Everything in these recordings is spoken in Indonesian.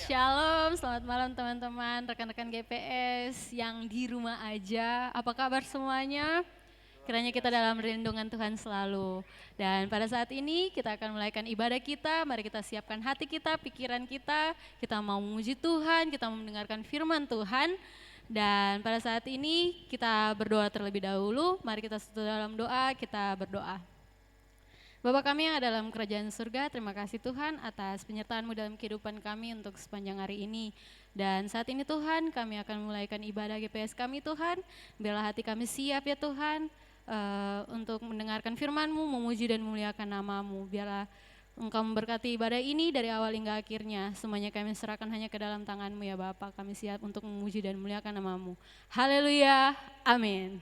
Shalom, selamat malam teman-teman, rekan-rekan GPS yang di rumah aja. Apa kabar semuanya? Kiranya kita dalam perlindungan Tuhan selalu. Dan pada saat ini kita akan mulaikan ibadah kita. Mari kita siapkan hati kita, pikiran kita. Kita mau memuji Tuhan, kita mau mendengarkan firman Tuhan. Dan pada saat ini kita berdoa terlebih dahulu. Mari kita satu dalam doa, kita berdoa. Bapa kami yang ada dalam kerajaan surga, terima kasih Tuhan atas penyertaan-Mu dalam kehidupan kami untuk sepanjang hari ini. Dan saat ini Tuhan, kami akan mulaikan ibadah GPS kami Tuhan. Biarlah hati kami siap ya Tuhan, untuk mendengarkan firman-Mu, memuji dan memuliakan nama-Mu. Biarlah Engkau memberkati ibadah ini dari awal hingga akhirnya. Semuanya kami serahkan hanya ke dalam tangan-Mu ya Bapa. Kami siap untuk memuji dan memuliakan nama-Mu. Haleluya, amin.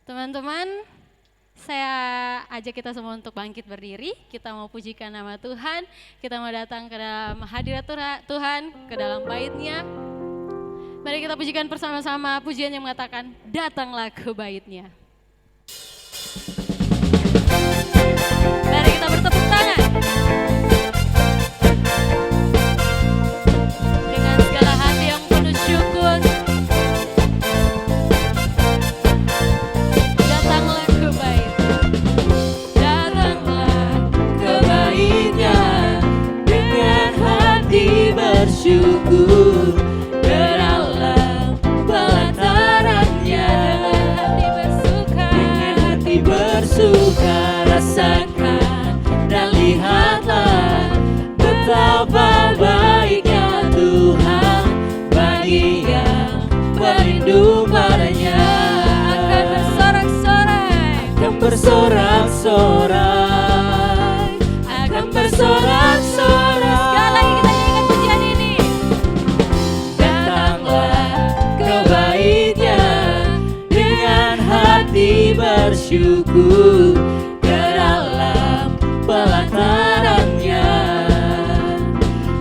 Teman-teman, saya ajak kita semua untuk bangkit berdiri, kita mau pujikan nama Tuhan, kita mau datang ke dalam hadirat Tuhan, ke dalam bait-Nya. Mari kita pujikan bersama-sama pujian yang mengatakan, datanglah ke bait-Nya. Mari kita bertepuk tangan. Dengan segala hati yang penuh syukur. Datanglah ke bait. Bersyukur ke dalam pelatarannya, dengan hati bersuka rasakan dan lihatlah betapa baiknya Tuhan bagi yang berlindung padanya. Akan bersorak-sorai, akan bersorak-sorai. Bersyukur ke dalam pelatarannya,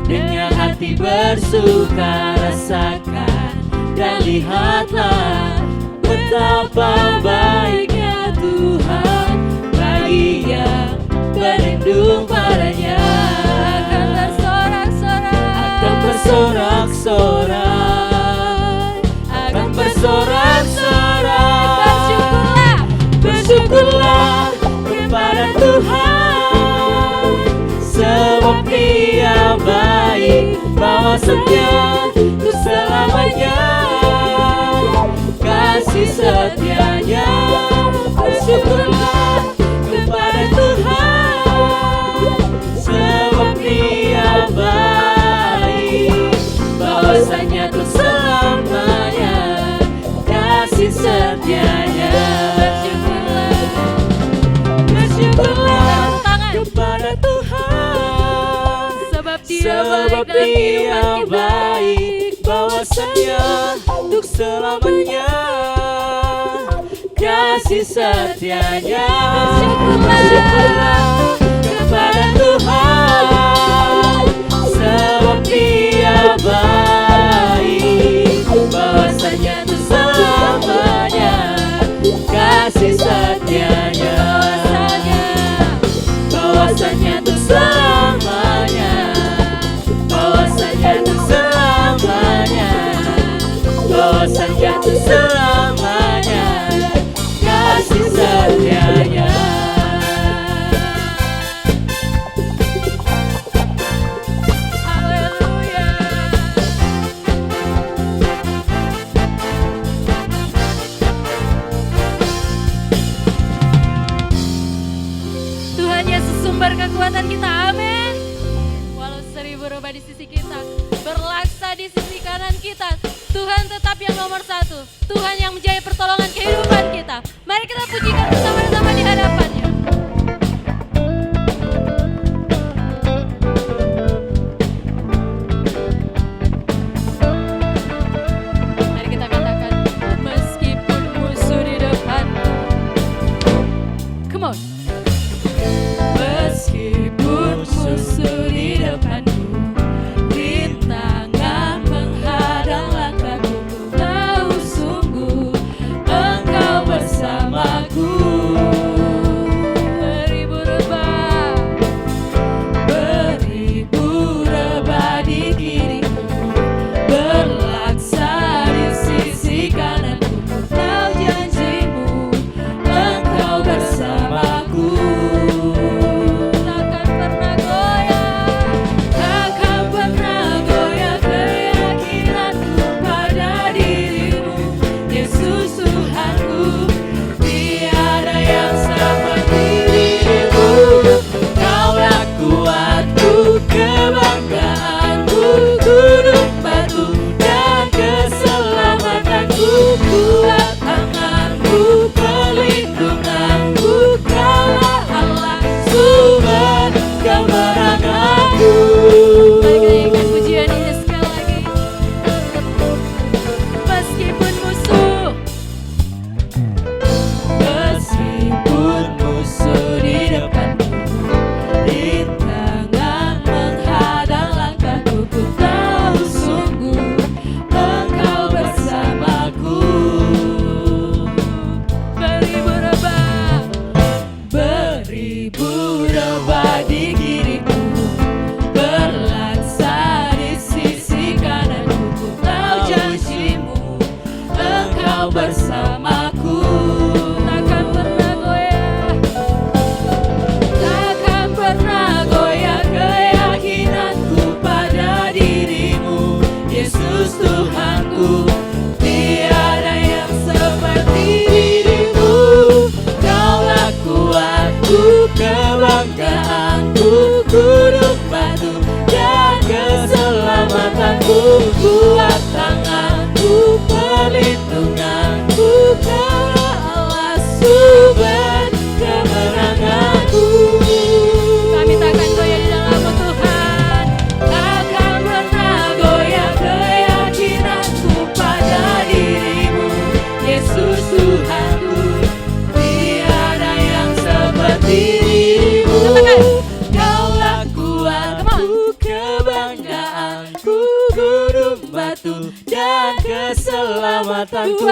dengan hati bersuka rasakan dan lihatlah betapa baiknya Tuhan bagi yang berlindung padanya. Akan bersorak-sorai, akan bersorak-sorai. Bersyukurlah kepada Tuhan, sebab Dia baik, bahwasanya untuk selamanya kasih setianya. Bersyukurlah kepada Tuhan, sebab Dia baik, bahwasanya untuk selamanya kasih setianya. Bersyukurlah kepada Tuhan, sebab Dia baik, bahwasanya untuk selamanya kasih setianya. Bersyukurlah kepada Tuhan, sebab Dia baik, bahwasanya untuk selamanya kasih setianya. Bahwasanya untuk selamanya, bahwasanya untuk selamanya, bahwasanya untuk selamanya kasih setianya. Haleluya. Tuhan Yesus sumber kekuatan kita, amin. Walau 1000 rubah di sisi kita, berlaksa di sisi kanan kita, Tuhan tetap yang nomor satu. Tuhan yang menjadi pertolongan kehidupan kita. Mari kita pujikan bersama-sama di hadapannya. Mari kita katakan, meskipun musuh di depanku. Come on. Meskipun musuh di depanku, rintangan menghadang langkahku, ku tahu sungguh Engkau bersamaku. rintangan menghadang langkahku, ku tahu sungguh Engkau bersamaku. Beribu rebah di kiriku, berlaksa di sisi kananku, ku tahu janjimu Engkau bersamaku. Takkan pernah goyah, takkan pernah goyah keyakinanku pada dirimu, Yesus Tuhanku. Tiada yang seperti dirimu, Kaulah kuatku, kebanggaanku, gunung batu dan keselamatanku, kuat tanganku, perlindunganku, Kaulah Allah sumber kemenanganku. Kami takkan goyah di dalam-Mu Tuhan, takkan pernah goyah keyakinanku pada dirimu, Yesus Tuhanku. Tiada yang seperti dirimu, Kaulah kuatku, kebanggaanku, gunung batu dan keselamatanku,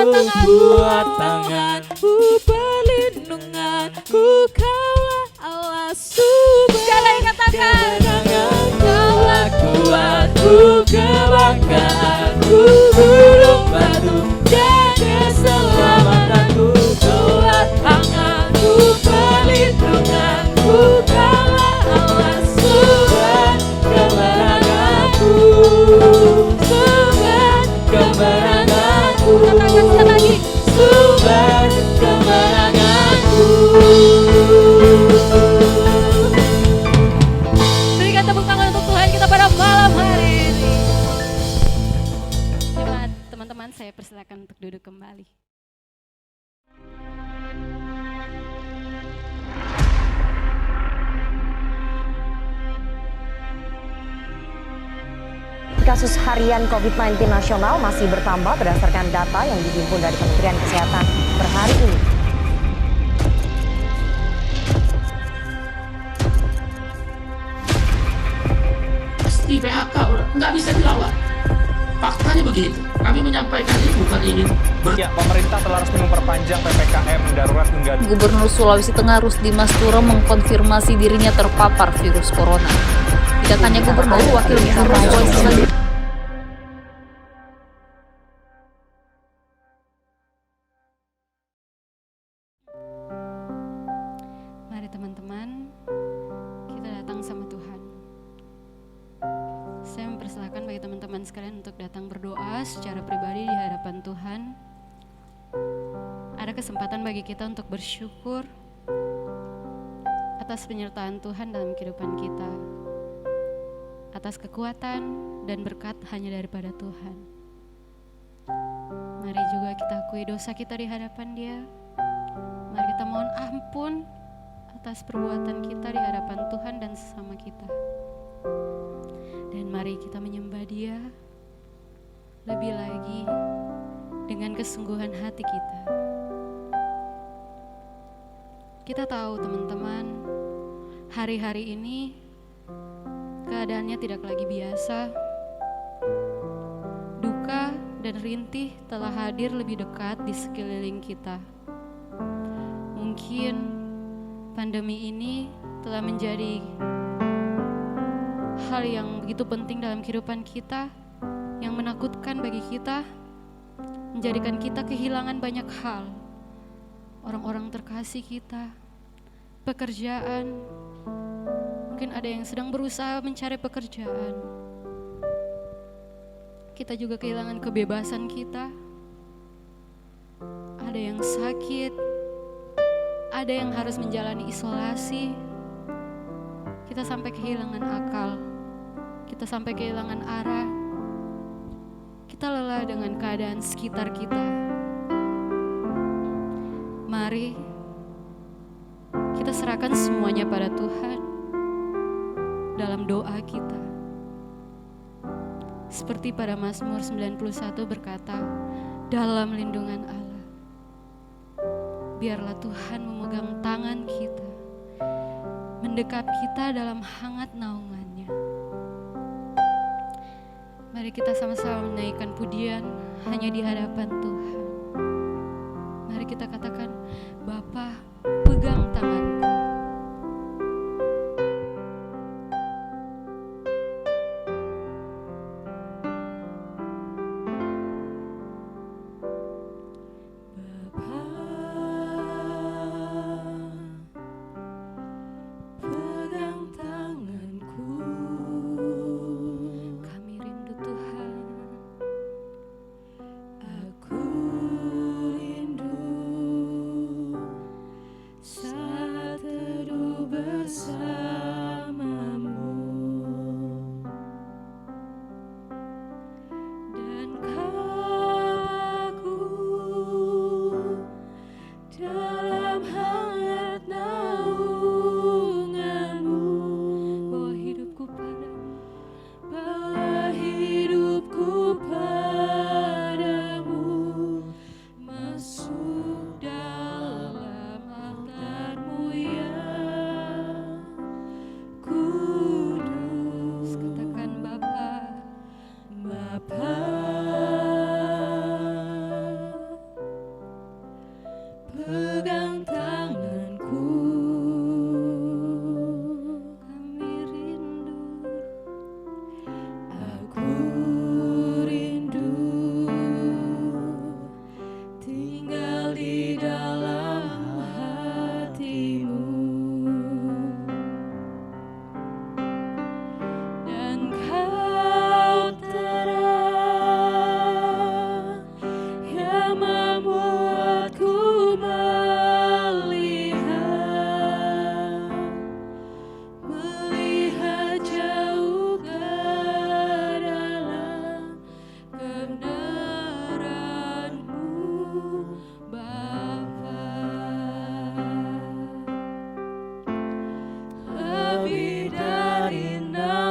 kuat tanganku, perlindunganku, Kaulah Allah sumber kemenangan. Kaulah kuatku, kebanggaanku, gunung batu dan keselamatanku, kuat tanganku, perlindunganku, Kaulah Allah sumber kemenanganku, sumber kemenanganku, sumber kemenanganku. Berikan tepuk tangan untuk Tuhan kita pada malam hari ini. Jemaat, teman-teman, saya persilakan untuk duduk kembali. Kasus harian COVID-19 nasional masih bertambah berdasarkan data yang dihimpun dari Kementerian Kesehatan per hari ini. Pasti PHK, nggak bisa dilawan. Faktanya begitu. Kami menyampaikan ini bukan ingin Ya, pemerintah telah resmi memperpanjang PPKM darurat hingga Gubernur Sulawesi Tengah Rusdi Mastura mengkonfirmasi dirinya terpapar virus corona. Tidak hanya gubernur, wakil gubernur Sulawesi Tengah Mari teman-teman, kita datang sama Tuhan. Saya mempersilahkan bagi teman-teman sekalian untuk datang berdoa secara pribadi di hadapan Tuhan. Ada kesempatan bagi kita untuk bersyukur atas penyertaan Tuhan dalam kehidupan kita, atas kekuatan dan berkat hanya daripada Tuhan. Mari juga kita akui dosa kita di hadapan Dia. Mari kita mohon ampun atas perbuatan kita di hadapan Tuhan dan sesama kita. Dan mari kita menyembah Dia lebih lagi dengan kesungguhan hati kita. Kita tahu teman-teman, hari-hari ini keadaannya tidak lagi biasa. Duka dan rintih telah hadir lebih dekat di sekeliling kita. Mungkin pandemi ini telah menjadi hal yang begitu penting dalam kehidupan kita, yang menakutkan bagi kita, menjadikan kita kehilangan banyak hal. Orang-orang terkasih kita, pekerjaan, mungkin ada yang sedang berusaha mencari pekerjaan. Kita juga kehilangan kebebasan kita. Ada yang sakit, ada yang harus menjalani isolasi. Kita sampai kehilangan akal, kita sampai kehilangan arah. Kita lelah dengan keadaan sekitar kita. Mari kita serahkan semuanya pada Tuhan dalam doa kita. Seperti pada Mazmur 91 berkata, dalam lindungan Allah, biarlah Tuhan memegang tangan kita, mendekap kita dalam hangat naungannya. Mari kita sama-sama menaikkan pujian hanya di hadapan Tuhan. Mari kita katakan, Bapa, pegang tanganku.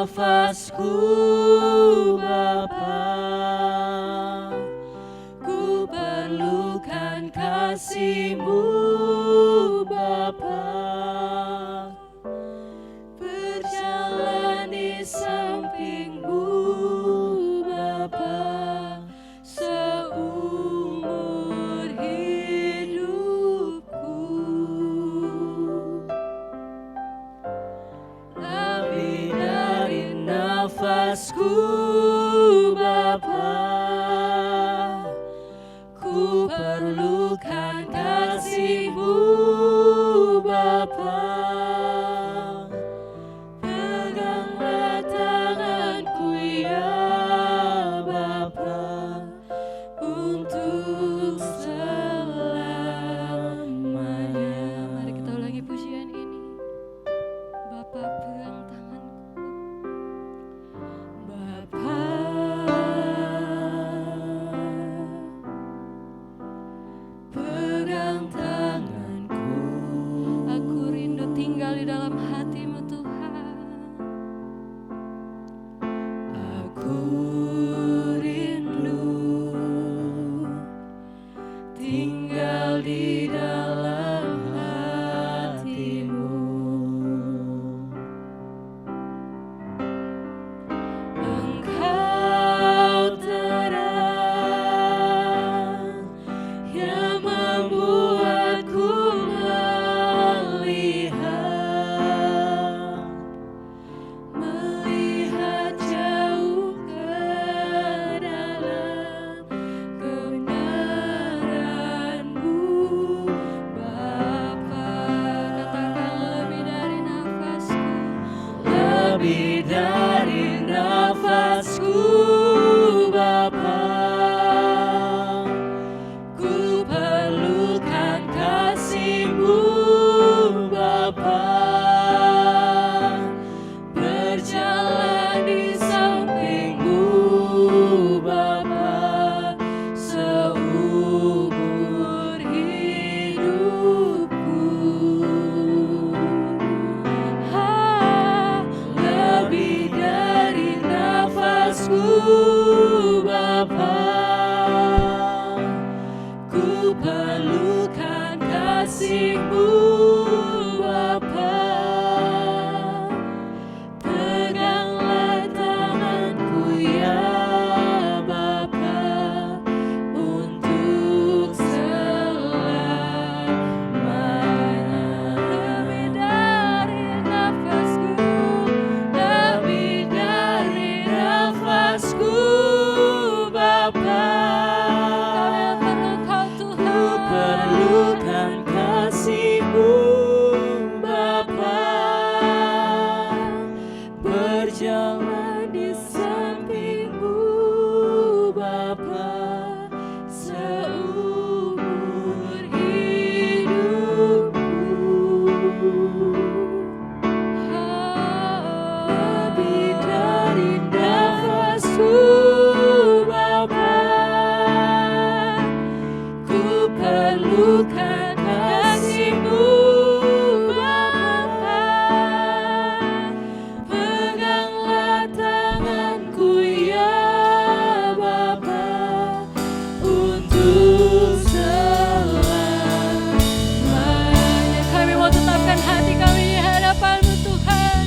nafasku Bapa, ku perlukan kasih-Mu Bapa, berjalan di samping-Mu Bapa, seumur hidupku. Lebih dari nafasku Bapa, ku perlukan kasih-Mu Bapa, peganglah tanganku ya Bapa, untuk selamanya. Mari kita ulangi pujian ini. Bapa, pegang tanganku. Bapa, pegang tanganku. Aku rindu tinggal di dalam hati-Mu Tuhan. Aku rindu tinggal di dalam hati-Mu. Engkau terang yang membuatku melihat jauh ke dalam kebenaran-Mu Bapa. Katakan lebih dari nafasku. Lebih dari nafasku Bapa, ku perlukan kasih-Mu Bapa, berjalan di samping-Mu Bapa, seumur hidupku. Lebih dari nafasku Bapa, ku perlukan kasih-Mu Bapa, berjalan di samping-Mu Bapa seumur hidupku. Lebih dari nafasku Bapa, ku perlukan kasih-Mu Bapa. Peganglah tanganku ya Bapa, untuk selamanya. Kami mau tetapkan hati kami di hadapan-Mu Tuhan.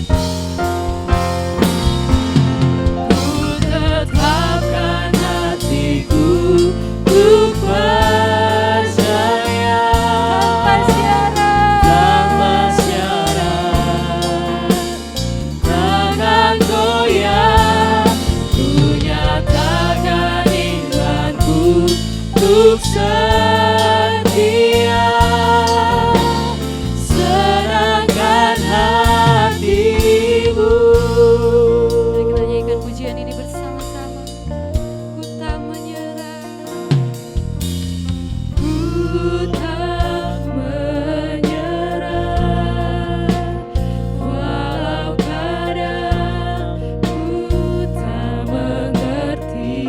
Ku tetapkan hatiku untuk percaya tanpa syarat, takkan goyah. Ku nyatakan imanku untuk setia, serahkan hati-Mu. Mari kita nyanyikan pujian ini bersama-sama. Ku tak menyerah, ku tak menyerah, walau kadang ku tak mengerti.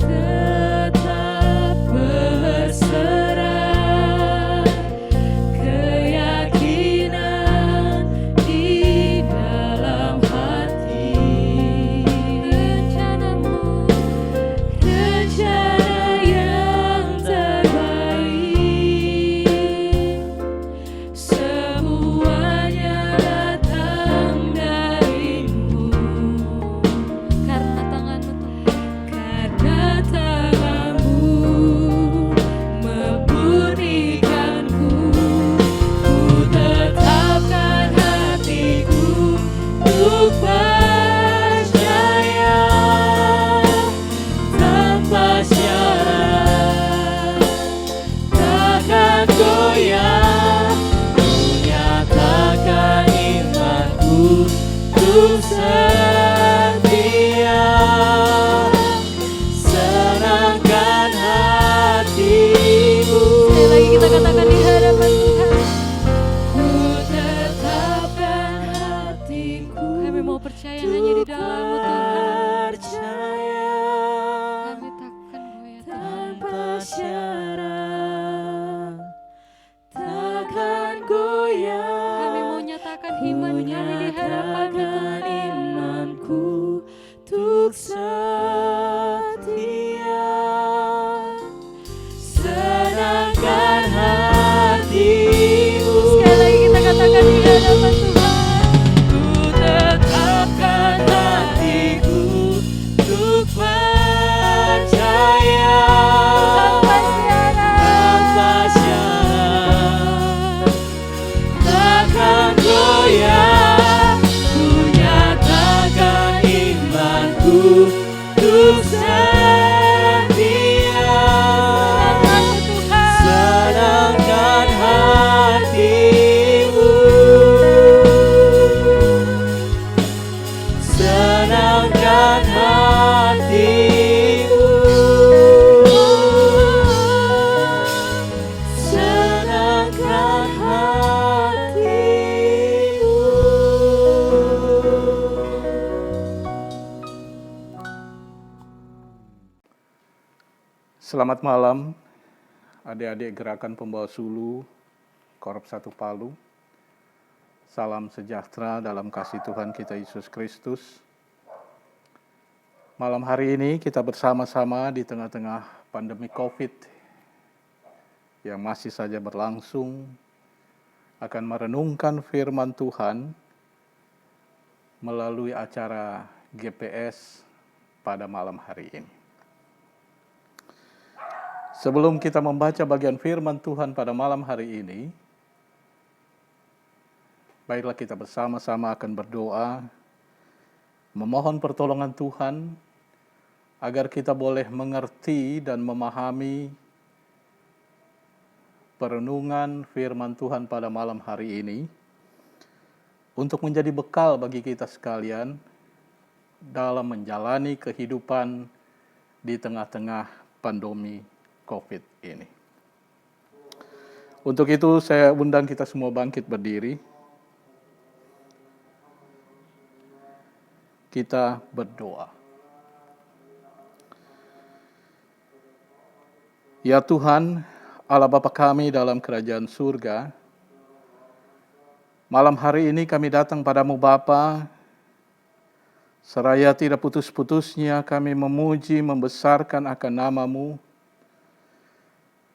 Tetap berserah, keyakinan di dalam hati. Rencana-Mu, rencana yang terbaik, semuanya datang dari-Mu. Karena tangan-Mu memurnikanku, ku tetapkan hatiku untuk percaya tanpa syarat, takkan goyah. Ku nyatakan imanku untuk setia, serahkan hati-Mu. Sekali lagi kita katakan di hadapan Tuhan. Ku tetapkan hatiku. Kami mau percaya hanya di dalam-Mu Tuhan. Kami takkan goyah tanpa syarat, takkan goyah. Kami mau nyatakan iman kami di hadapan-Mu Tuhan. Imanku untuk setia, serahkan hati-Mu. Sekali lagi kita katakan di hadapan Tuhan. Ku tetapkan hatiku untuk percaya tanpa syarat, takkan goyah. Ku nyatakan imanku untuk setia, serahkan hati-Mu, serahkan hati-Mu, serahkan hati-Mu. Selamat malam, adik-adik Gerakan Pembawa Sulu, Korps 1 Palu. Salam sejahtera dalam kasih Tuhan kita Yesus Kristus. Malam hari ini kita bersama-sama di tengah-tengah pandemi COVID yang masih saja berlangsung, akan merenungkan firman Tuhan melalui acara GPS pada malam hari ini. Sebelum kita membaca bagian firman Tuhan pada malam hari ini, baiklah kita bersama-sama akan berdoa, memohon pertolongan Tuhan, agar kita boleh mengerti dan memahami perenungan firman Tuhan pada malam hari ini, untuk menjadi bekal bagi kita sekalian dalam menjalani kehidupan di tengah-tengah pandemi COVID ini. Untuk itu saya undang kita semua bangkit berdiri. Kita berdoa. Ya Tuhan, Allah Bapa kami dalam kerajaan surga, malam hari ini kami datang padamu Bapa, seraya tidak putus-putusnya kami memuji, membesarkan akan nama-Mu.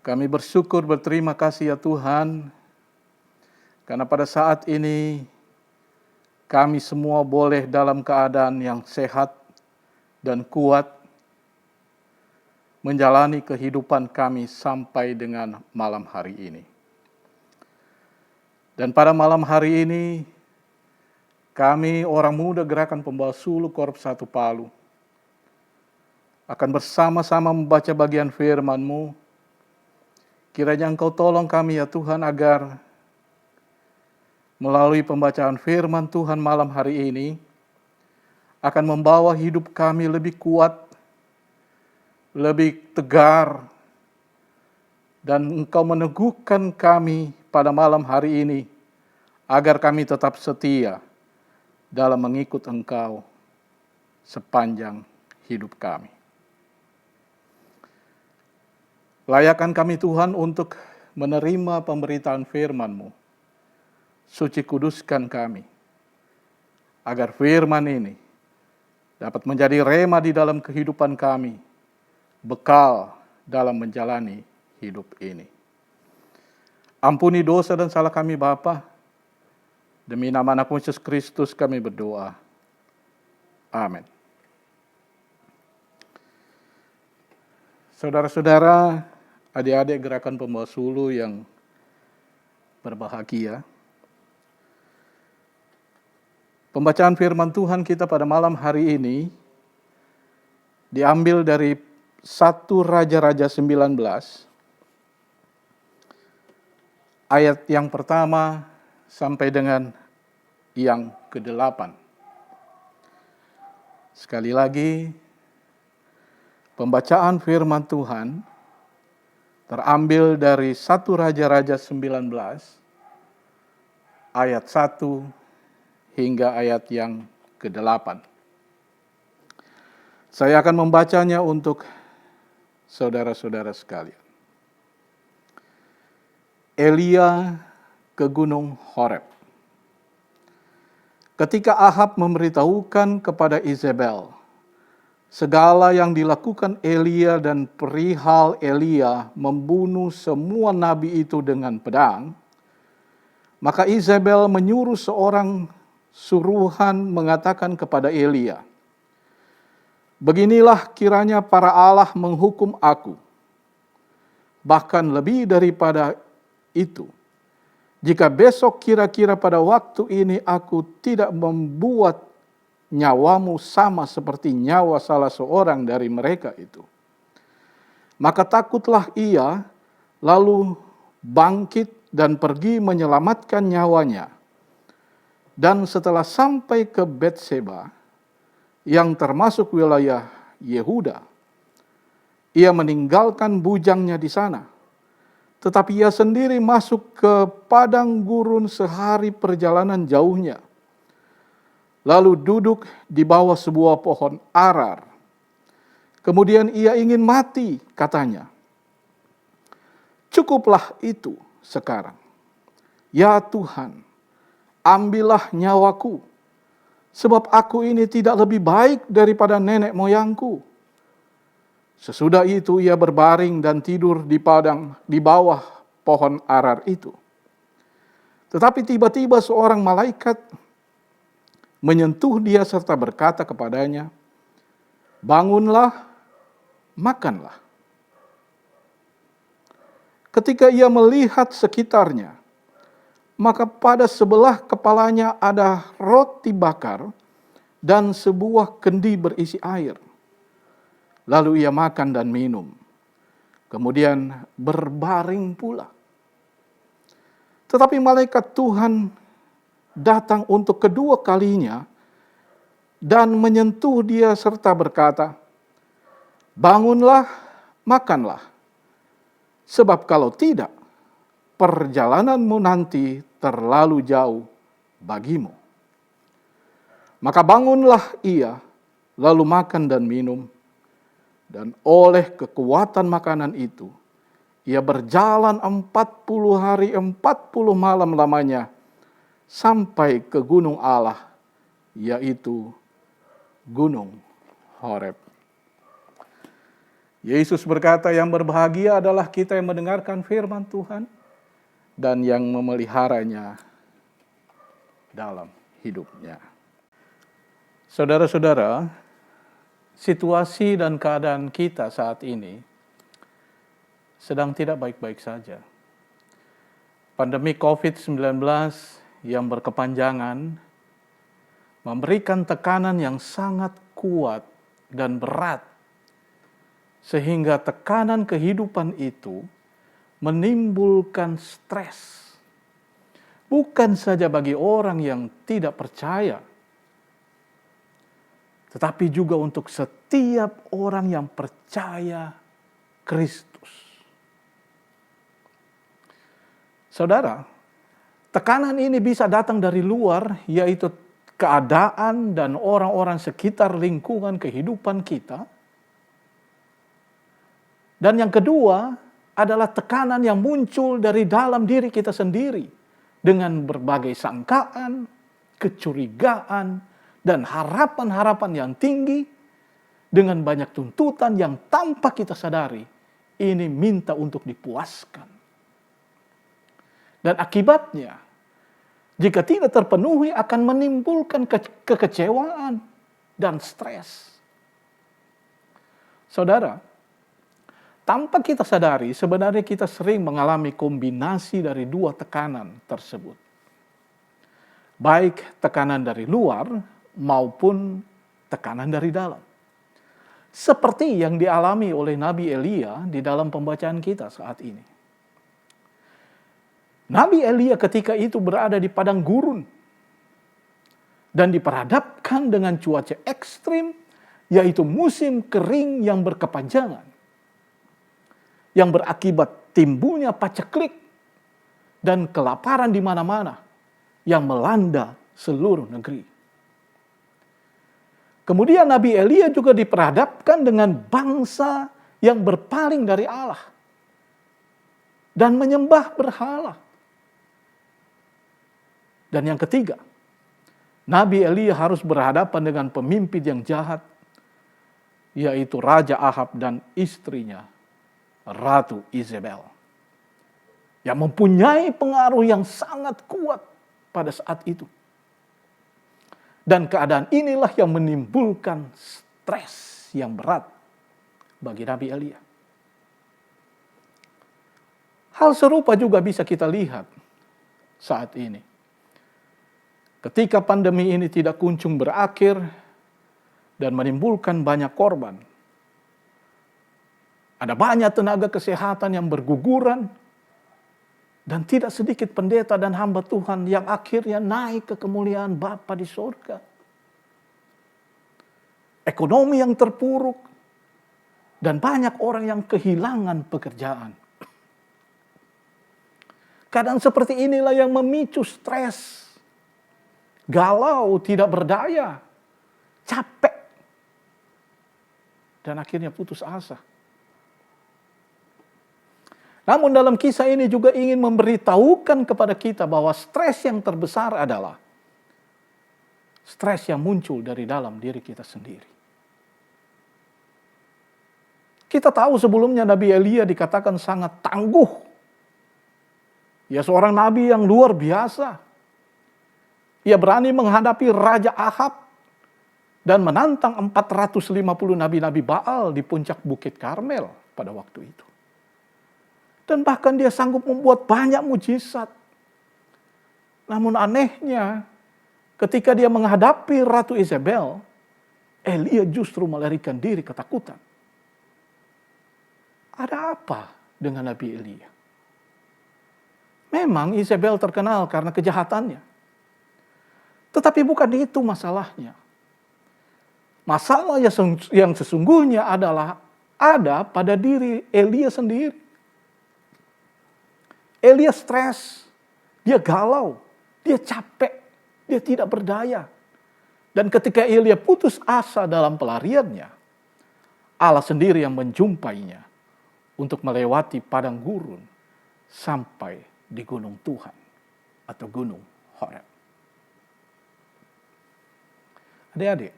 Kami bersyukur, berterima kasih ya Tuhan, karena pada saat ini kami semua boleh dalam keadaan yang sehat dan kuat menjalani kehidupan kami sampai dengan malam hari ini. Dan pada malam hari ini, kami orang muda Gerakan Pembawa Suluh Korps 1 Palu akan bersama-sama membaca bagian firman-Mu. Kiranya Engkau tolong kami ya Tuhan agar melalui pembacaan firman Tuhan malam hari ini akan membawa hidup kami lebih kuat, lebih tegar, dan Engkau meneguhkan kami pada malam hari ini agar kami tetap setia dalam mengikut Engkau sepanjang hidup kami. Layakkan kami Tuhan untuk menerima pemberitaan firman-Mu. Suci kuduskan kami, agar firman ini dapat menjadi rema di dalam kehidupan kami, bekal dalam menjalani hidup ini. Ampuni dosa dan salah kami Bapa, demi nama Anak-Mu Yesus Kristus kami berdoa. Amin. Saudara-saudara, adik-adik Gerakan Pembawa Suluh yang berbahagia, pembacaan firman Tuhan kita pada malam hari ini diambil dari 1 Raja-Raja 19, ayat yang pertama sampai dengan yang ke-8. Sekali lagi, pembacaan firman Tuhan terambil dari 1 Raja-Raja 19, ayat 1 hingga ayat yang ke-8. Saya akan membacanya untuk saudara-saudara sekalian. Elia ke Gunung Horeb. Ketika Ahab memberitahukan kepada Izebel segala yang dilakukan Elia dan perihal Elia membunuh semua nabi itu dengan pedang, maka Izebel menyuruh seorang suruhan mengatakan kepada Elia, "Beginilah kiranya para Allah menghukum aku, bahkan lebih daripada itu, jika besok kira-kira pada waktu ini aku tidak membuat nyawamu sama seperti nyawa salah seorang dari mereka itu." Maka takutlah ia, lalu bangkit dan pergi menyelamatkan nyawanya. Dan setelah sampai ke Betseba, yang termasuk wilayah Yehuda, ia meninggalkan bujangnya di sana. Tetapi ia sendiri masuk ke padang gurun sehari perjalanan jauhnya. Lalu duduk di bawah sebuah pohon arar. Kemudian ia ingin mati, katanya. "Cukuplah itu sekarang. Ya Tuhan, ambillah nyawaku, sebab aku ini tidak lebih baik daripada nenek moyangku." Sesudah itu ia berbaring dan tidur di bawah pohon arar itu. Tetapi tiba-tiba seorang malaikat menyentuh dia serta berkata kepadanya, "Bangunlah, makanlah." Ketika ia melihat sekitarnya, maka pada sebelah kepalanya ada roti bakar dan sebuah kendi berisi air. Lalu ia makan dan minum, kemudian berbaring pula. Tetapi malaikat Tuhan datang untuk kedua kalinya dan menyentuh dia serta berkata, "Bangunlah, makanlah, sebab kalau tidak, perjalananmu nanti terlalu jauh bagimu." Maka bangunlah ia, lalu makan dan minum, dan oleh kekuatan makanan itu, ia berjalan 40 hari 40 malam lamanya, sampai ke gunung Allah, yaitu Gunung Horeb. Yesus berkata, yang berbahagia adalah kita yang mendengarkan firman Tuhan dan yang memeliharanya dalam hidupnya. Saudara-saudara, situasi dan keadaan kita saat ini sedang tidak baik-baik saja. Pandemi COVID-19 yang berkepanjangan memberikan tekanan yang sangat kuat dan berat, sehingga tekanan kehidupan itu menimbulkan stres. Bukan saja bagi orang yang tidak percaya, tetapi juga untuk setiap orang yang percaya Kristus. Saudara, tekanan ini bisa datang dari luar, yaitu keadaan dan orang-orang sekitar lingkungan kehidupan kita. Dan yang kedua adalah tekanan yang muncul dari dalam diri kita sendiri dengan berbagai sangkaan, kecurigaan, dan harapan-harapan yang tinggi dengan banyak tuntutan yang tanpa kita sadari ini minta untuk dipuaskan. Dan akibatnya, jika tidak terpenuhi akan menimbulkan kekecewaan dan stres. Saudara, tanpa kita sadari, sebenarnya kita sering mengalami kombinasi dari dua tekanan tersebut. Baik tekanan dari luar maupun tekanan dari dalam. Seperti yang dialami oleh Nabi Elia di dalam pembacaan kita saat ini. Nabi Elia ketika itu berada di padang gurun dan diperhadapkan dengan cuaca ekstrim, yaitu musim kering yang berkepanjangan, yang berakibat timbulnya paceklik dan kelaparan di mana-mana yang melanda seluruh negeri. Kemudian Nabi Elia juga diperhadapkan dengan bangsa yang berpaling dari Allah dan menyembah berhala. Dan yang ketiga, Nabi Elia harus berhadapan dengan pemimpin yang jahat, yaitu Raja Ahab dan istrinya, Ratu Izebel, yang mempunyai pengaruh yang sangat kuat pada saat itu. Dan keadaan inilah yang menimbulkan stres yang berat bagi Nabi Elia. Hal serupa juga bisa kita lihat saat ini. Ketika pandemi ini tidak kunjung berakhir dan menimbulkan banyak korban, ada banyak tenaga kesehatan yang berguguran, dan tidak sedikit pendeta dan hamba Tuhan yang akhirnya naik ke kemuliaan Bapa di surga. Ekonomi yang terpuruk, dan banyak orang yang kehilangan pekerjaan. Keadaan seperti inilah yang memicu stres, galau, tidak berdaya, capek, dan akhirnya putus asa. Namun dalam kisah ini juga ingin memberitahukan kepada kita bahwa stres yang terbesar adalah stres yang muncul dari dalam diri kita sendiri. Kita tahu sebelumnya Nabi Elia dikatakan sangat tangguh. Ya, seorang nabi yang luar biasa. Ia berani menghadapi Raja Ahab dan menantang 450 nabi-nabi Baal di puncak Bukit Karmel pada waktu itu. Dan bahkan dia sanggup membuat banyak mujizat. Namun anehnya, ketika dia menghadapi Ratu Izebel, Elia justru melarikan diri ketakutan. Ada apa dengan Nabi Elia? Memang Izebel terkenal karena kejahatannya. Tetapi bukan itu masalahnya. Masalah yang sesungguhnya adalah ada pada diri Elia sendiri. Elia stres, dia galau, dia capek, dia tidak berdaya. Dan ketika Elia putus asa dalam pelariannya, Allah sendiri yang menjumpainya untuk melewati padang gurun sampai di gunung Tuhan atau gunung Horeb. Adik-adik,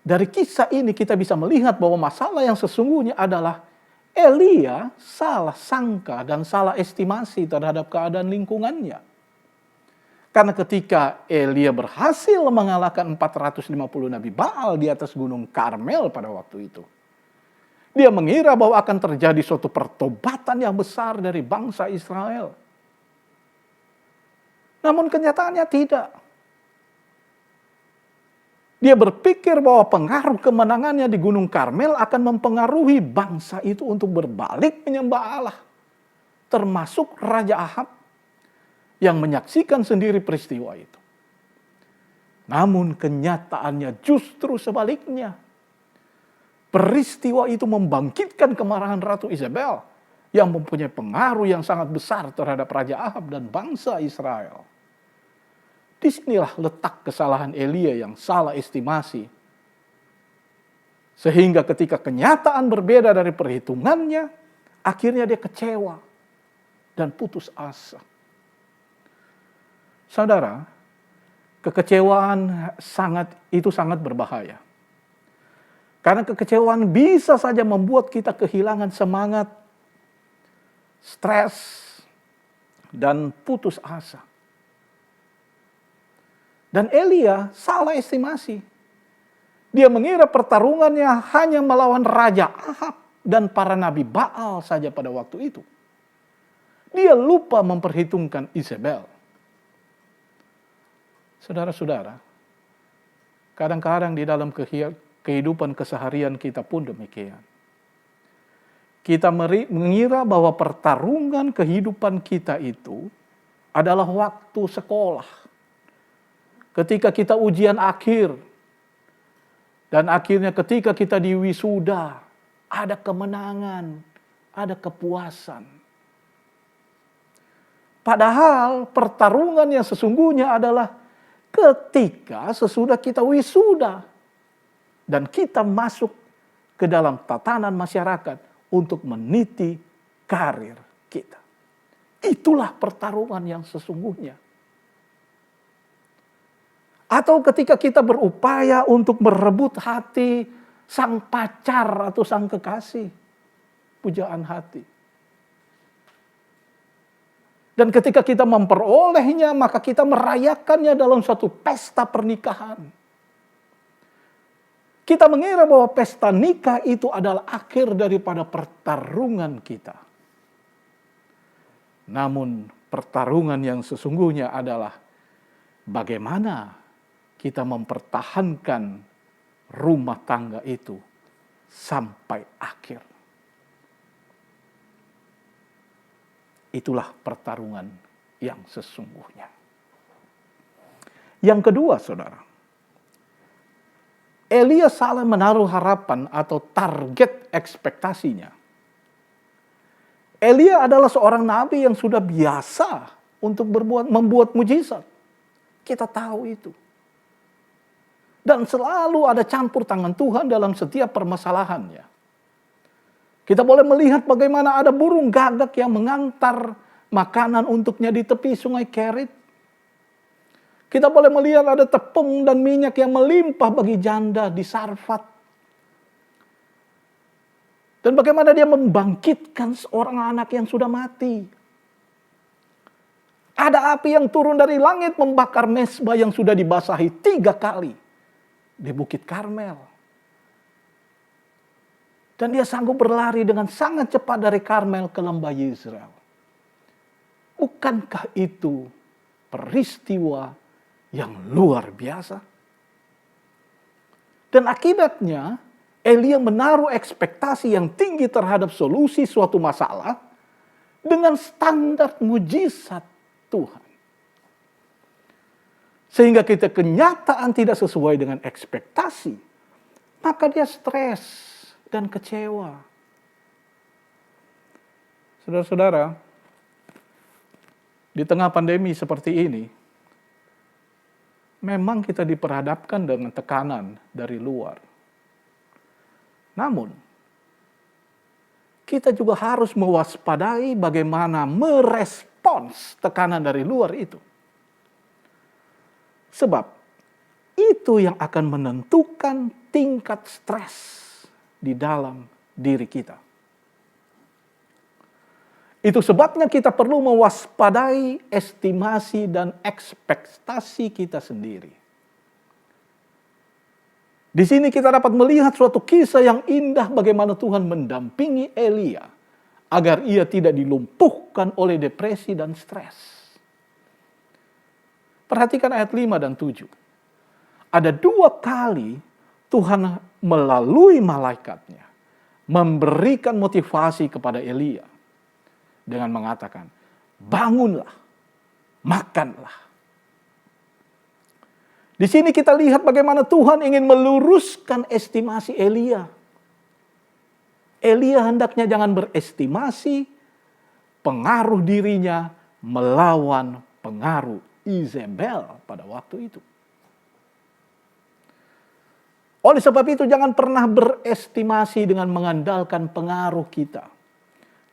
dari kisah ini kita bisa melihat bahwa masalah yang sesungguhnya adalah Elia salah sangka dan salah estimasi terhadap keadaan lingkungannya. Karena ketika Elia berhasil mengalahkan 450 Nabi Baal di atas gunung Karmel pada waktu itu, dia mengira bahwa akan terjadi suatu pertobatan yang besar dari bangsa Israel. Namun kenyataannya tidak. Dia berpikir bahwa pengaruh kemenangannya di Gunung Karmel akan mempengaruhi bangsa itu untuk berbalik menyembah Allah. Termasuk Raja Ahab yang menyaksikan sendiri peristiwa itu. Namun kenyataannya justru sebaliknya. Peristiwa itu membangkitkan kemarahan Ratu Isabel yang mempunyai pengaruh yang sangat besar terhadap Raja Ahab dan bangsa Israel. Disinilah letak kesalahan Elia yang salah estimasi. Sehingga ketika kenyataan berbeda dari perhitungannya, akhirnya dia kecewa dan putus asa. Saudara, kekecewaan itu sangat berbahaya. Karena kekecewaan bisa saja membuat kita kehilangan semangat, stres, dan putus asa. Dan Elia salah estimasi. Dia mengira pertarungannya hanya melawan Raja Ahab dan para Nabi Baal saja pada waktu itu. Dia lupa memperhitungkan Isabel. Saudara-saudara, kadang-kadang di dalam kehidupan keseharian kita pun demikian. Kita mengira bahwa pertarungan kehidupan kita itu adalah waktu sekolah. Ketika kita ujian akhir, dan akhirnya ketika kita diwisuda, ada kemenangan, ada kepuasan. Padahal pertarungan yang sesungguhnya adalah ketika sesudah kita wisuda, dan kita masuk ke dalam tatanan masyarakat untuk meniti karir kita. Itulah pertarungan yang sesungguhnya. Atau ketika kita berupaya untuk merebut hati sang pacar atau sang kekasih. Pujaan hati. Dan ketika kita memperolehnya, maka kita merayakannya dalam suatu pesta pernikahan. Kita mengira bahwa pesta nikah itu adalah akhir daripada pertarungan kita. Namun pertarungan yang sesungguhnya adalah bagaimana kita mempertahankan rumah tangga itu sampai akhir. Itulah pertarungan yang sesungguhnya. Yang kedua, saudara, Elia salah menaruh harapan atau target ekspektasinya. Elia adalah seorang nabi yang sudah biasa untuk membuat mujizat. Kita tahu itu. Dan selalu ada campur tangan Tuhan dalam setiap permasalahannya. Kita boleh melihat bagaimana ada burung gagak yang mengantar makanan untuknya di tepi sungai Kerit. Kita boleh melihat ada tepung dan minyak yang melimpah bagi janda di Sarfat. Dan bagaimana dia membangkitkan seorang anak yang sudah mati. Ada api yang turun dari langit membakar mezbah yang sudah dibasahi 3 kali. Di Bukit Karmel. Dan dia sanggup berlari dengan sangat cepat dari Karmel ke lembah Yezreel. Bukankah itu peristiwa yang luar biasa? Dan akibatnya Elia menaruh ekspektasi yang tinggi terhadap solusi suatu masalah dengan standar mujizat Tuhan. sehingga kita kenyataan tidak sesuai dengan ekspektasi, maka dia stres dan kecewa. Saudara-saudara, di tengah pandemi seperti ini, memang kita diperhadapkan dengan tekanan dari luar. Namun, kita juga harus mewaspadai bagaimana merespons tekanan dari luar itu. Sebab, itu yang akan menentukan tingkat stres di dalam diri kita. Itu sebabnya kita perlu mewaspadai estimasi dan ekspektasi kita sendiri. Di sini kita dapat melihat suatu kisah yang indah bagaimana Tuhan mendampingi Elia agar ia tidak dilumpuhkan oleh depresi dan stres. Perhatikan ayat 5 dan 7. Ada 2 kali Tuhan melalui malaikatnya memberikan motivasi kepada Elia dengan mengatakan, bangunlah, makanlah. Di sini kita lihat bagaimana Tuhan ingin meluruskan estimasi Elia. Elia hendaknya jangan berestimasi pengaruh dirinya melawan pengaruh Izebel pada waktu itu. Oleh sebab itu jangan pernah berestimasi dengan mengandalkan pengaruh kita,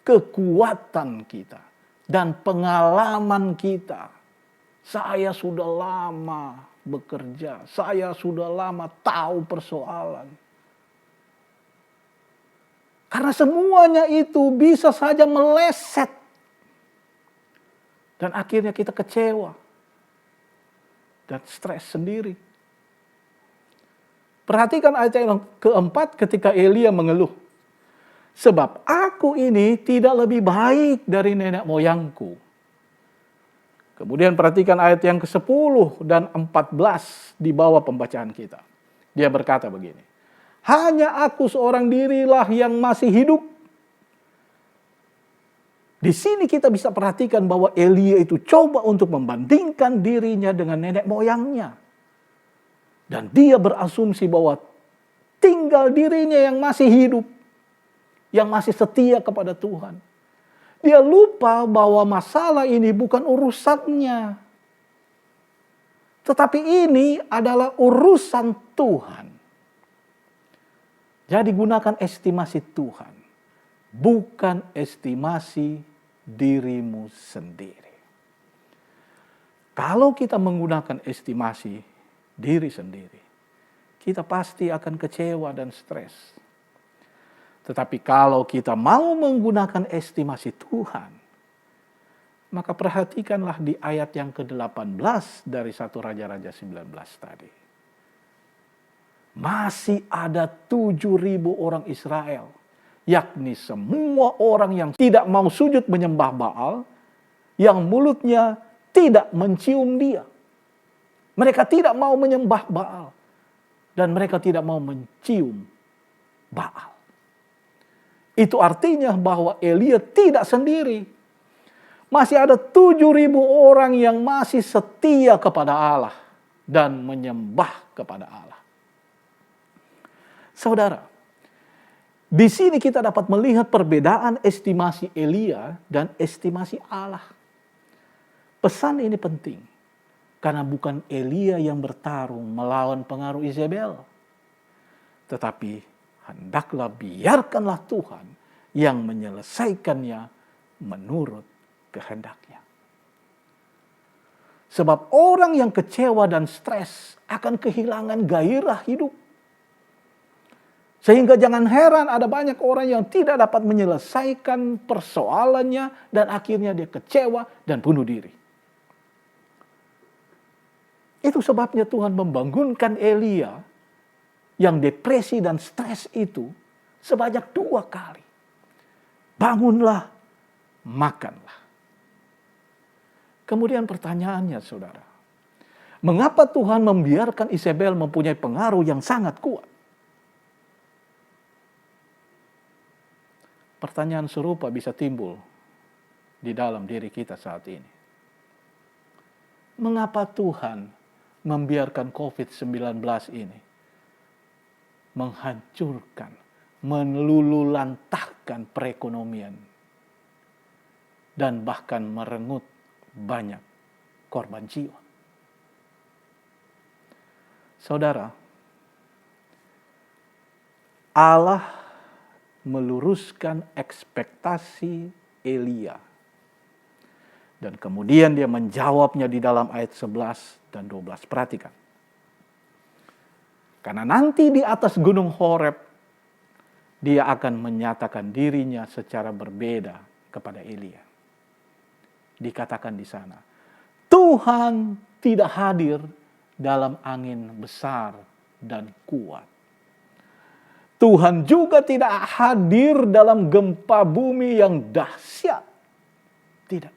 kekuatan kita, dan pengalaman kita. Saya sudah lama bekerja, saya sudah lama tahu persoalan. Karena semuanya itu bisa saja meleset. Dan akhirnya kita kecewa. Dan stres sendiri. Perhatikan ayat yang keempat ketika Elia mengeluh. Sebab aku ini tidak lebih baik dari nenek moyangku. Kemudian perhatikan ayat yang ke-10 dan 14 di bawah pembacaan kita. Dia berkata begini. Hanya aku seorang dirilah yang masih hidup. Di sini kita bisa perhatikan bahwa Elia itu coba untuk membandingkan dirinya dengan nenek moyangnya. Dan dia berasumsi bahwa tinggal dirinya yang masih hidup. Yang masih setia kepada Tuhan. Dia lupa bahwa masalah ini bukan urusannya. Tetapi ini adalah urusan Tuhan. Jadi gunakan estimasi Tuhan. Bukan estimasi dirimu sendiri. Kalau kita menggunakan estimasi diri sendiri, kita pasti akan kecewa dan stres. Tetapi kalau kita mau menggunakan estimasi Tuhan, maka perhatikanlah di ayat yang ke-18 dari 1 Raja-Raja 19 tadi. Masih ada 7.000 orang Israel, yakni semua orang yang tidak mau sujud menyembah Baal, yang mulutnya tidak mencium dia. Mereka tidak mau menyembah Baal. Dan mereka tidak mau mencium Baal. Itu artinya bahwa Elia tidak sendiri. Masih ada 7.000 orang yang masih setia kepada Allah. Dan menyembah kepada Allah. Saudara, di sini kita dapat melihat perbedaan estimasi Elia dan estimasi Allah. Pesan ini penting. Karena bukan Elia yang bertarung melawan pengaruh Izebel. Tetapi hendaklah biarkanlah Tuhan yang menyelesaikannya menurut kehendaknya. Sebab orang yang kecewa dan stres akan kehilangan gairah hidup. Sehingga jangan heran ada banyak orang yang tidak dapat menyelesaikan persoalannya dan akhirnya dia kecewa dan bunuh diri. Itu sebabnya Tuhan membangunkan Elia yang depresi dan stres itu sebanyak 2 kali. Bangunlah, makanlah. Kemudian pertanyaannya saudara, mengapa Tuhan membiarkan Izebel mempunyai pengaruh yang sangat kuat? Pertanyaan serupa bisa timbul di dalam diri kita saat ini. Mengapa Tuhan membiarkan COVID-19 ini menghancurkan, melululantahkan perekonomian, dan bahkan merenggut banyak korban jiwa. Saudara, Allah meluruskan ekspektasi Elia. Dan kemudian dia menjawabnya di dalam ayat 11 dan 12. Perhatikan. Karena nanti di atas gunung Horeb, dia akan menyatakan dirinya secara berbeda kepada Elia. Dikatakan di sana, Tuhan tidak hadir dalam angin besar dan kuat. Tuhan juga tidak hadir dalam gempa bumi yang dahsyat. Tidak.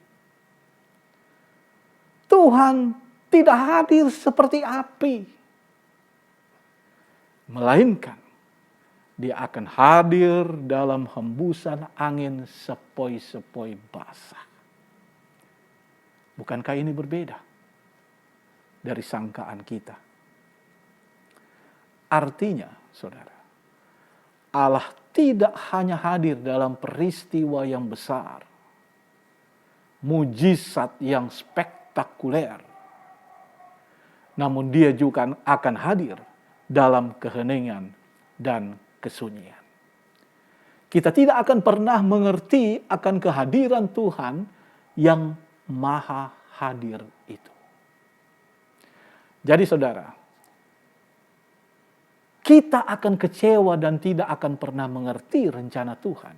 Tuhan tidak hadir seperti api. Melainkan dia akan hadir dalam hembusan angin sepoi-sepoi basah. Bukankah ini berbeda dari sangkaan kita? Artinya, saudara, Allah tidak hanya hadir dalam peristiwa yang besar, mujizat yang spektakuler, namun dia juga akan hadir dalam keheningan dan kesunyian. Kita tidak akan pernah mengerti akan kehadiran Tuhan yang maha hadir itu. Jadi saudara, kita akan kecewa dan tidak akan pernah mengerti rencana Tuhan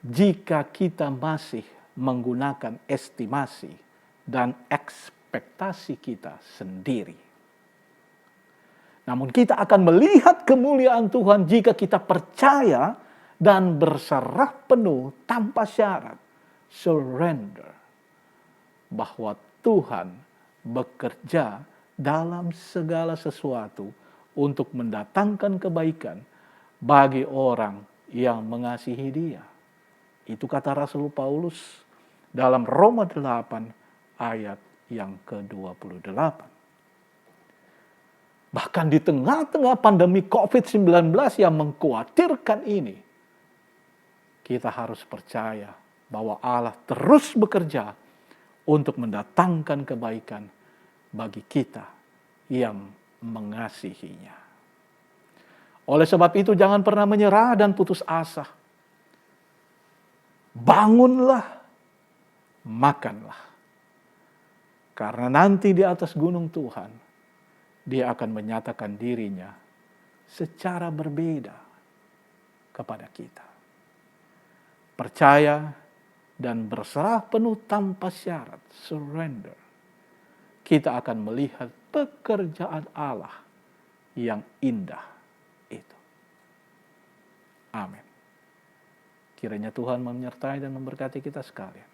jika kita masih menggunakan estimasi dan ekspektasi kita sendiri. Namun kita akan melihat kemuliaan Tuhan jika kita percaya dan berserah penuh tanpa syarat, surrender, bahwa Tuhan bekerja dalam segala sesuatu untuk mendatangkan kebaikan bagi orang yang mengasihi Dia. Itu kata Rasul Paulus dalam Roma 8 ayat yang ke-28. Bahkan di tengah-tengah pandemi COVID-19 yang mengkhawatirkan ini, kita harus percaya bahwa Allah terus bekerja untuk mendatangkan kebaikan bagi kita yang mengasihinya. Oleh sebab itu jangan pernah menyerah dan putus asa. Bangunlah, makanlah. Karena nanti di atas gunung Tuhan, Dia akan menyatakan dirinya secara berbeda kepada kita. Percaya dan berserah penuh tanpa syarat, surrender. Kita akan melihat pekerjaan Allah yang indah itu. Amin. Kiranya Tuhan menyertai dan memberkati kita sekalian.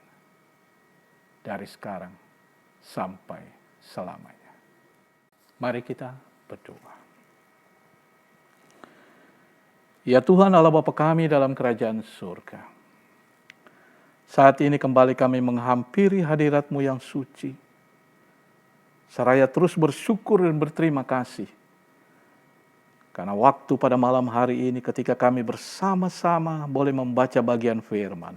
Dari sekarang sampai selamanya. Mari kita berdoa. Ya Tuhan Allah Bapa kami dalam kerajaan surga. Saat ini kembali kami menghampiri hadirat-Mu yang suci. Seraya terus bersyukur dan berterima kasih. Karena waktu pada malam hari ini ketika kami bersama-sama boleh membaca bagian firman.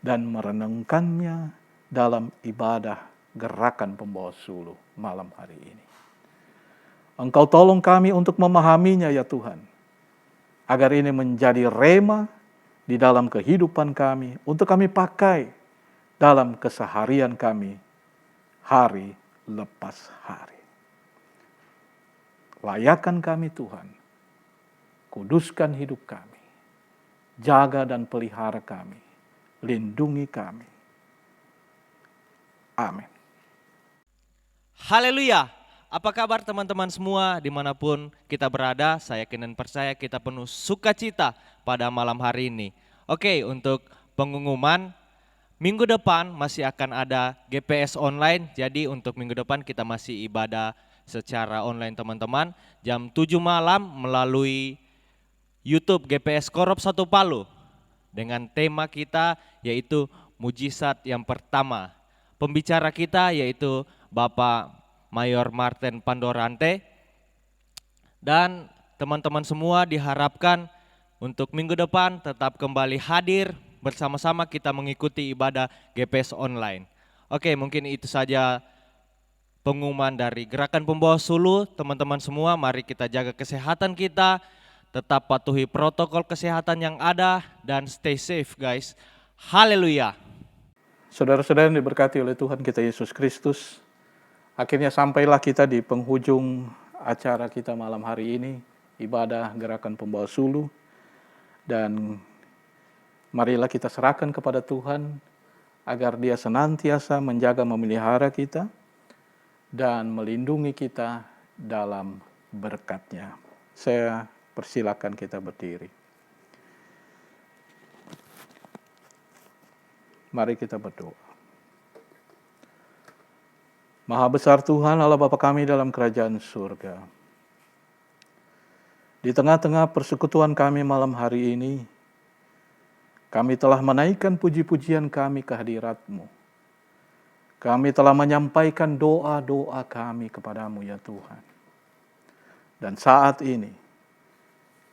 Dan merenungkannya dalam ibadah gerakan pembawa suluh malam hari ini. Engkau tolong kami untuk memahaminya ya Tuhan. Agar ini menjadi rema di dalam kehidupan kami. Untuk kami pakai dalam keseharian kami hari lepas hari. Layakan kami Tuhan. Kuduskan hidup kami. Jaga dan pelihara kami. Lindungi kami. Amin. Haleluya. Apa kabar teman-teman semua dimanapun kita berada, saya yakin dan percaya kita penuh sukacita pada malam hari ini. Oke, untuk pengumuman, minggu depan masih akan ada GPS online, jadi untuk minggu depan kita masih ibadah secara online teman-teman, jam 7 malam melalui YouTube GPS Korup 1 Palu dengan tema kita yaitu mujizat yang pertama. Pembicara kita yaitu Bapak Mayor Martin Pandorante. Dan teman-teman semua diharapkan untuk minggu depan tetap kembali hadir bersama-sama kita mengikuti ibadah GPS online. Oke, mungkin itu saja pengumuman dari Gerakan Pembawa Sulu. Teman-teman semua, mari kita jaga kesehatan kita, tetap patuhi protokol kesehatan yang ada, dan stay safe guys. Haleluya. Saudara-saudara yang diberkati oleh Tuhan kita Yesus Kristus, akhirnya sampailah kita di penghujung acara kita malam hari ini, ibadah Gerakan Pembawa Sulu. Dan marilah kita serahkan kepada Tuhan, agar Dia senantiasa menjaga memelihara kita, dan melindungi kita dalam berkat-Nya. Saya persilakan kita berdiri. Mari kita berdoa. Maha besar Tuhan Allah Bapa kami dalam kerajaan surga. Di tengah-tengah persekutuan kami malam hari ini, kami telah menaikkan puji-pujian kami ke hadirat-Mu. Kami telah menyampaikan doa-doa kami kepadamu ya Tuhan. Dan saat ini,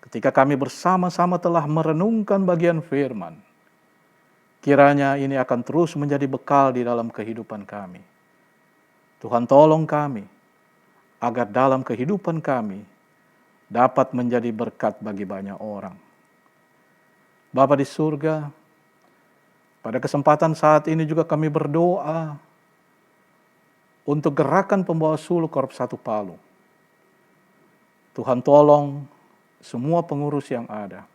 ketika kami bersama-sama telah merenungkan bagian firman, kiranya ini akan terus menjadi bekal di dalam kehidupan kami. Tuhan tolong kami, agar dalam kehidupan kami dapat menjadi berkat bagi banyak orang. Bapa di surga, pada kesempatan saat ini juga kami berdoa untuk Gerakan Pembawa Sulu Korps 1 Palu. Tuhan tolong semua pengurus yang ada,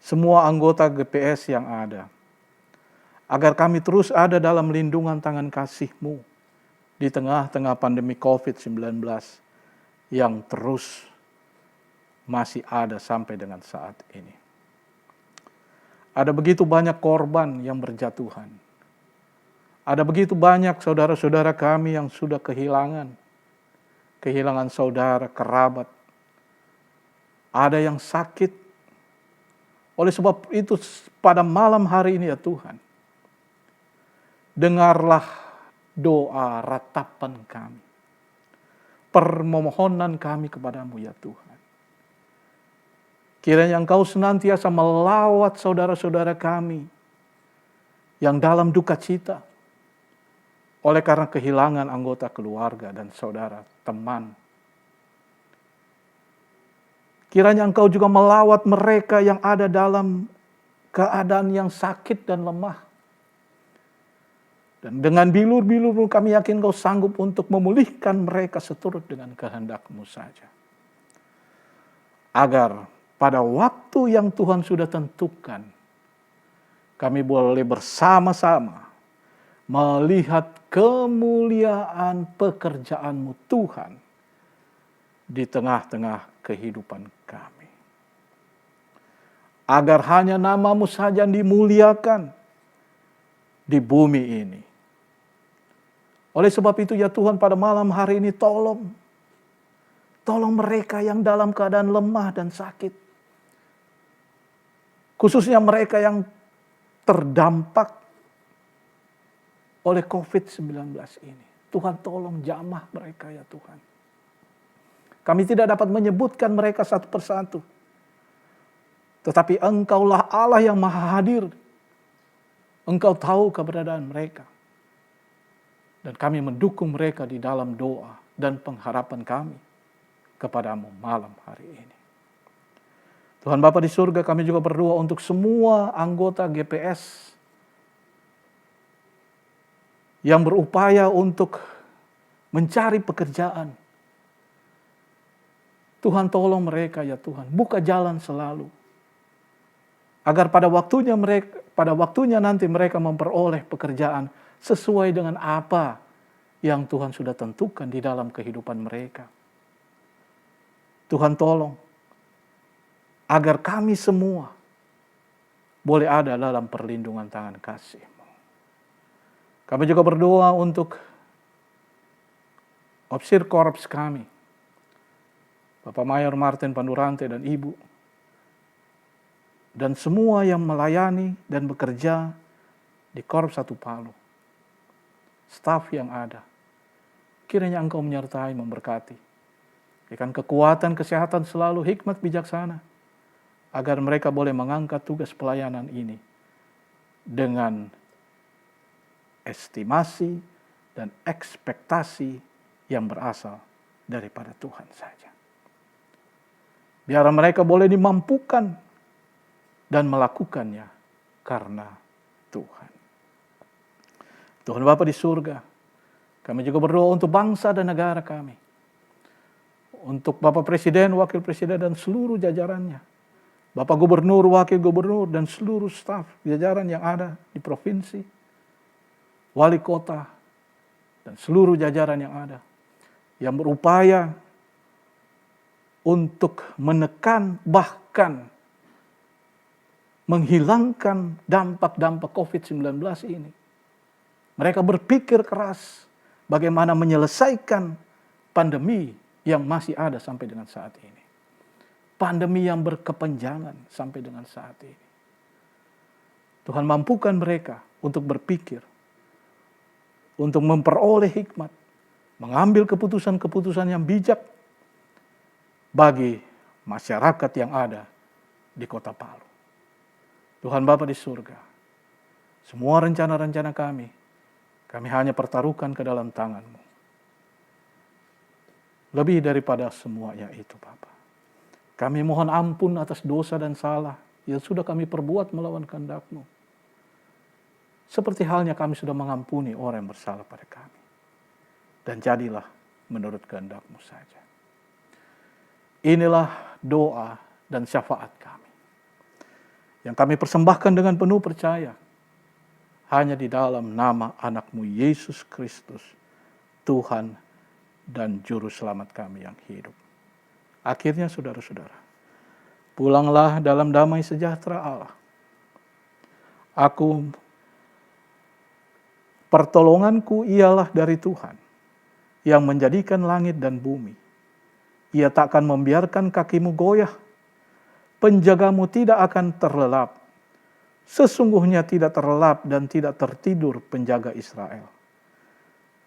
semua anggota GPS yang ada, agar kami terus ada dalam lindungan tangan kasih-Mu di tengah-tengah pandemi COVID-19 yang terus masih ada sampai dengan saat ini. Ada begitu banyak korban yang berjatuhan. Ada begitu banyak saudara-saudara kami yang sudah kehilangan saudara, kerabat. Ada yang sakit. Oleh sebab itu pada malam hari ini ya Tuhan, dengarlah doa ratapan kami, permohonan kami kepadamu ya Tuhan. Kiranya Engkau senantiasa melawat saudara-saudara kami yang dalam duka cita oleh karena kehilangan anggota keluarga dan saudara, teman. Kiranya Engkau juga melawat mereka yang ada dalam keadaan yang sakit dan lemah. Dan dengan bilur-bilur kami yakin Engkau sanggup untuk memulihkan mereka seturut dengan kehendak-Mu saja. Agar pada waktu yang Tuhan sudah tentukan, kami boleh bersama-sama melihat kemuliaan pekerjaan-Mu Tuhan di tengah-tengah kehidupan kami. Agar hanya nama-Mu saja dimuliakan di bumi ini. Oleh sebab itu ya Tuhan, pada malam hari ini tolong mereka yang dalam keadaan lemah dan sakit. Khususnya mereka yang terdampak oleh COVID-19 ini. Tuhan tolong jamah mereka ya Tuhan. Kami tidak dapat menyebutkan mereka satu persatu. Tetapi Engkaulah Allah yang maha hadir. Engkau tahu keberadaan mereka. Dan kami mendukung mereka di dalam doa dan pengharapan kami kepadamu malam hari ini. Tuhan Bapa di surga, kami juga berdoa untuk semua anggota GPS yang berupaya untuk mencari pekerjaan. Tuhan tolong mereka ya Tuhan, buka jalan selalu. Agar pada waktunya nanti mereka memperoleh pekerjaan sesuai dengan apa yang Tuhan sudah tentukan di dalam kehidupan mereka. Tuhan tolong agar kami semua boleh ada dalam perlindungan tangan kasih-Mu. Kami juga berdoa untuk Opsir Korps kami, Bapak Mayor Martin Pandorante dan Ibu, dan semua yang melayani dan bekerja di Korps 1 Palu, staf yang ada. Kiranya Engkau menyertai, memberkati. Berikan kekuatan, kesehatan selalu, hikmat bijaksana, agar mereka boleh mengangkat tugas pelayanan ini dengan estimasi dan ekspektasi yang berasal daripada Tuhan saja. Biar mereka boleh dimampukan dan melakukannya karena Tuhan. Tuhan Bapa di surga, kami juga berdoa untuk bangsa dan negara kami. Untuk Bapak Presiden, Wakil Presiden, dan seluruh jajarannya. Bapak Gubernur, Wakil Gubernur, dan seluruh staf jajaran yang ada di provinsi, wali kota, dan seluruh jajaran yang ada. Yang berupaya untuk menekan, bahkan menghilangkan dampak-dampak COVID-19 ini. Mereka berpikir keras bagaimana menyelesaikan pandemi yang masih ada sampai dengan saat ini. Pandemi yang berkepanjangan sampai dengan saat ini. Tuhan mampukan mereka untuk berpikir, untuk memperoleh hikmat, mengambil keputusan-keputusan yang bijak bagi masyarakat yang ada di Kota Palu. Tuhan Bapa di surga, semua rencana-rencana kami hanya pertaruhkan ke dalam tangan-Mu. Lebih daripada semuanya itu, Bapa. Kami mohon ampun atas dosa dan salah yang sudah kami perbuat melawan kehendak-Mu. Seperti halnya kami sudah mengampuni orang yang bersalah pada kami. Dan jadilah menurut kehendak-Mu saja. Inilah doa dan syafaat kami, yang kami persembahkan dengan penuh percaya, hanya di dalam nama anak-Mu Yesus Kristus, Tuhan dan Juru Selamat kami yang hidup. Akhirnya saudara-saudara, pulanglah dalam damai sejahtera Allah. Pertolonganku ialah dari Tuhan, yang menjadikan langit dan bumi. Ia takkan membiarkan kakimu goyah, penjagamu tidak akan terlelap. Sesungguhnya tidak terlelap dan tidak tertidur penjaga Israel.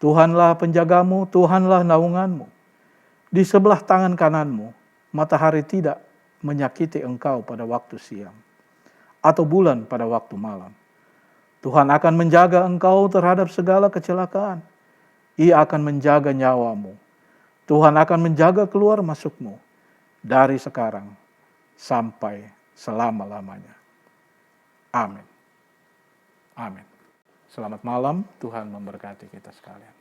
Tuhanlah penjagamu, Tuhanlah naunganmu. Di sebelah tangan kananmu, matahari tidak menyakiti engkau pada waktu siang, atau bulan pada waktu malam. Tuhan akan menjaga engkau terhadap segala kecelakaan. Ia akan menjaga nyawamu. Tuhan akan menjaga keluar masukmu dari sekarang sampai selama-lamanya. Amin. Amin. Selamat malam, Tuhan memberkati kita sekalian.